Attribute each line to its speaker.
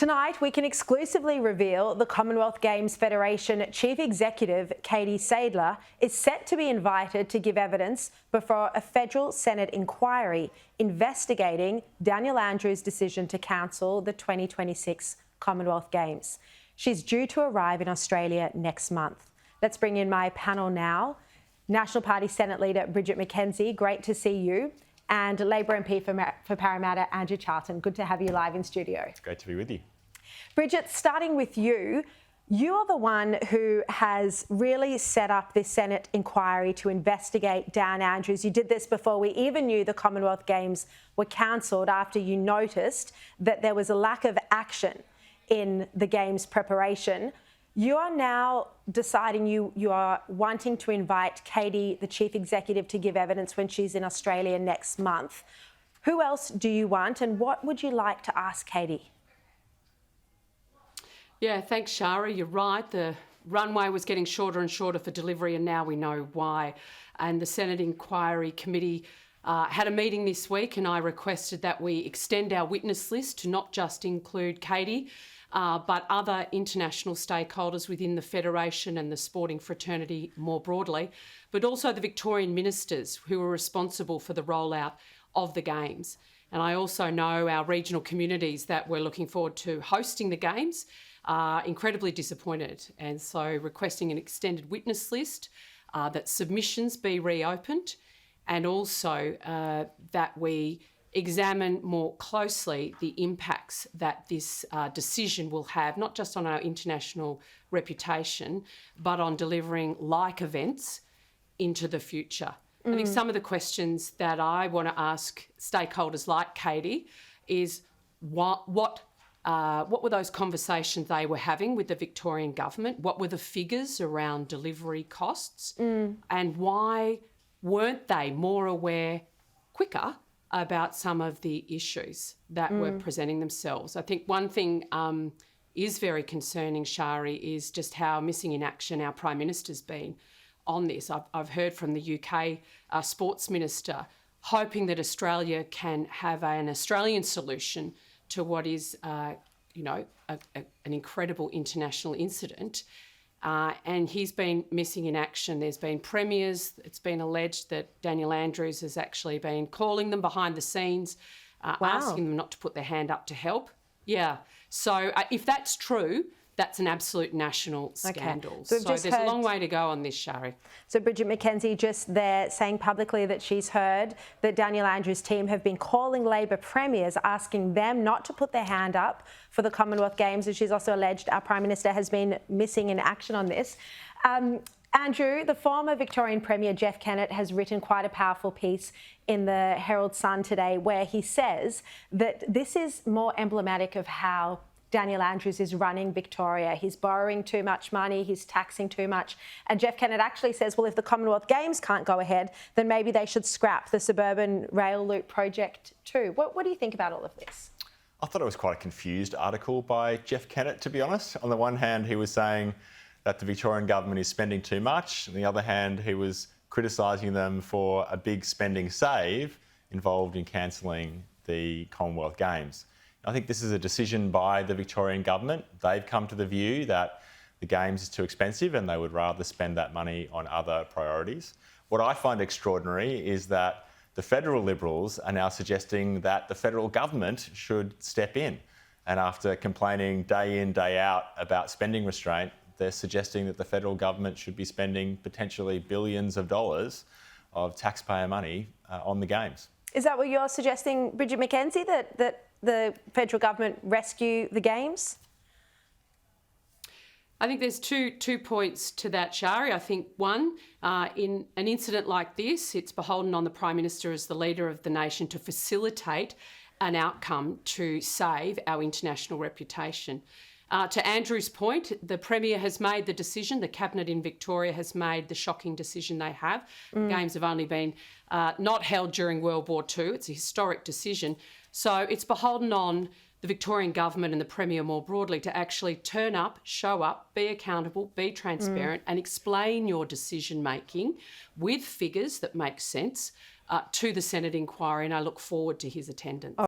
Speaker 1: Tonight, we can exclusively reveal the Commonwealth Games Federation Chief Executive, Katie Sadler, is set to be invited to give evidence before a federal Senate inquiry investigating Daniel Andrews' decision to cancel the 2026 Commonwealth Games. She's due to arrive in Australia next month. Let's bring in my panel now. National Party Senate Leader Bridget McKenzie, great to see you. And Labor MP for Parramatta, Andrew Charlton. Good to have you live in studio.
Speaker 2: It's great to be with you.
Speaker 1: Bridget, starting with you, you're the one who has really set up this Senate inquiry to investigate Dan Andrews. You did this before we even knew the Commonwealth Games were cancelled, after you noticed that there was a lack of action in the Games preparation. You are now deciding you are wanting to invite Katie, the Chief Executive, to give evidence when she's in Australia next month. Who else do you want, and what would you like to ask Katie?
Speaker 3: Yeah, thanks, Shara. You're right. The runway was getting shorter and shorter for delivery, and now we know why. And the Senate Inquiry Committee had a meeting this week, and I requested that we extend our witness list to not just include Katie, but other international stakeholders within the Federation and the sporting fraternity more broadly, but also the Victorian ministers who are responsible for the rollout of the Games. And I also know our regional communities that we're looking forward to hosting the Games are incredibly disappointed, and so requesting an extended witness list, that submissions be reopened, and also that we examine more closely the impacts that this decision will have, not just on our international reputation, but on delivering like events into the future. I think some of the questions that I want to ask stakeholders like Katie is what were those conversations they were having with the Victorian government? What were the figures around delivery costs? And why weren't they more aware quicker about some of the issues that were presenting themselves? I think one thing is very concerning, Shari, is just how missing in action our Prime Minister's been on this. I've heard from the UK Sports Minister hoping that Australia can have an Australian solution to what is, an incredible international incident. And he's been missing in action. There's been premiers. It's been alleged that Daniel Andrews has actually been calling them behind the scenes, asking them not to put their hand up to help. Yeah. So if that's true, that's an absolute national scandal.
Speaker 1: Okay.
Speaker 3: So there's a long way to go on this, Shari.
Speaker 1: So Bridget McKenzie just there saying publicly that she's heard that Daniel Andrews' team have been calling Labor premiers, asking them not to put their hand up for the Commonwealth Games. And she's also alleged our Prime Minister has been missing in action on this. Andrew, the former Victorian Premier Jeff Kennett has written quite a powerful piece in the Herald Sun today, where he says that this is more emblematic of how Daniel Andrews is running Victoria. He's borrowing too much money, he's taxing too much. And Jeff Kennett actually says, well, if the Commonwealth Games can't go ahead, then maybe they should scrap the suburban rail loop project too. What do you think about all of this?
Speaker 2: I thought it was quite a confused article by Jeff Kennett, to be honest. On the one hand, he was saying that the Victorian government is spending too much. On the other hand, he was criticising them for a big spending save involved in cancelling the Commonwealth Games. I think this is a decision by the Victorian government. They've come to the view that the Games is too expensive and they would rather spend that money on other priorities. What I find extraordinary is that the federal Liberals are now suggesting that the federal government should step in. And after complaining day in, day out about spending restraint, they're suggesting that the federal government should be spending potentially billions of dollars of taxpayer money on the Games.
Speaker 1: Is that what you're suggesting, Bridget McKenzie, that the federal government rescue the Games?
Speaker 3: I think there's two points to that, Shari. I think one, in an incident like this, it's beholden on the Prime Minister as the leader of the nation to facilitate an outcome to save our international reputation. To Andrew's point, the Premier has made the decision, the Cabinet in Victoria has made the shocking decision they have. The Games have only been not held during World War II. It's a historic decision. So it's beholden on the Victorian government and the Premier more broadly to actually turn up, show up, be accountable, be transparent and explain your decision making with figures that make sense to the Senate inquiry, and I look forward to his attendance.